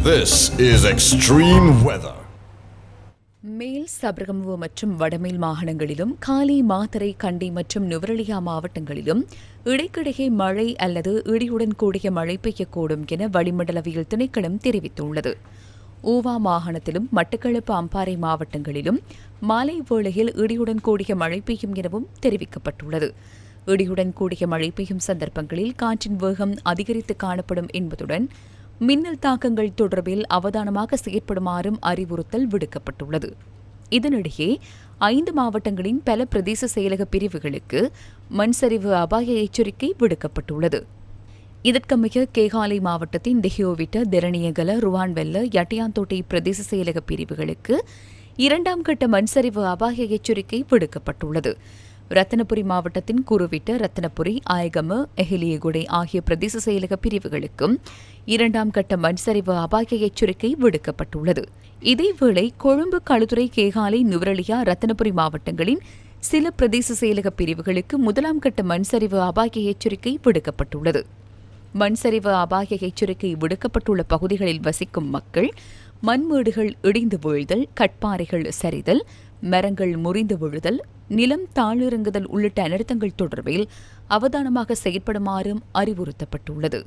This is extreme weather. மேல் சபரகமுவ மற்றும் வடமேல் மாகாணங்களிலும் காலி மாத்தறை கண்டி மற்றும் நுவரெலியா மாவட்டங்களிலும் இடைக்கிடையே மழை அல்லது இடியுடன் கூடிய மழை பெய்யக்கூடும் என வளிமண்டலவியல் திணைக்களம் தெரிவித்துள்ளது. ஊவா மாகாணத்திலும் மட்டக்களப்பு அம்பாறை மாவட்டங்களிலும் மாலை வேளையில் இடியுடன் கூடிய மழை பெய்யும் எனவும் தெரிவிக்கப்பட்டுள்ளது. இடியுடன் கூடிய மழை பெய்யும் சந்தர்ப்பங்களில் காற்றின் வேகம் அதிகரித்து காணப்படும் என்பதுடன் மின்னல் தாக்கங்கள் தொடர்பில் அவதானமாக செயற்படுமாறும் அறிவுறுத்தல் விடுக்கப்பட்டுள்ளது. இதனிடையே 5 மாவட்டங்களின் பல பிரதேச செயலக பிரிவுகளுக்கு மண்சரிவு அபாய எச்சரிக்கை விடுக்கப்பட்டுள்ளது. இதற்கமைய கேகாலை மாவட்டத்தின் தெஹியோவிட்ட, தெரணியகல, ருவான்வெல்ல, யட்டியாந்தோட்டை பிரதேச செயலக பிரிவுகளுக்கு 2ஆம் கட்ட மண்சரிவு அபாய எச்சரிக்கை விடுக்கப்பட்டுள்ளது. ரத்தினபுரி மாவட்டத்தின் குருவிட்ட, ரத்தினபுரி, ஆயகம, எஹிலியகுடை ஆகிய பிரதேச செயலக பிரிவுகளுக்கும் 2ஆம் கட்ட மண்சரிவு அபாய எச்சரிக்கை விடுக்கப்பட்டுள்ளது. இதேவேளை கொழும்பு, களுத்துறை, கேகாலை, நுவரெலியா, ரத்தினபுரி மாவட்டங்களின் சில பிரதேச செயலக பிரிவுகளுக்கு 1ஆம் கட்ட மண்சரிவு அபாய எச்சரிக்கை விடுக்கப்பட்டுள்ளது. மண்சரிவு அபாய எச்சரிக்கை விடுக்கப்பட்டுள்ள பகுதிகளில் வசிக்கும் மக்கள் மண்மேடுகள் இடிந்து வீழ்தல், கட்பாறைகள் சரிதல், மரங்கள் முறிந்து விழுதல், நிலம் தாழிறங்குதல் உள்ளிட்ட அனர்த்தங்கள் தொடர்பில் அவதானமாக செயற்படுமாறும் அறிவுறுத்தப்பட்டுள்ளது.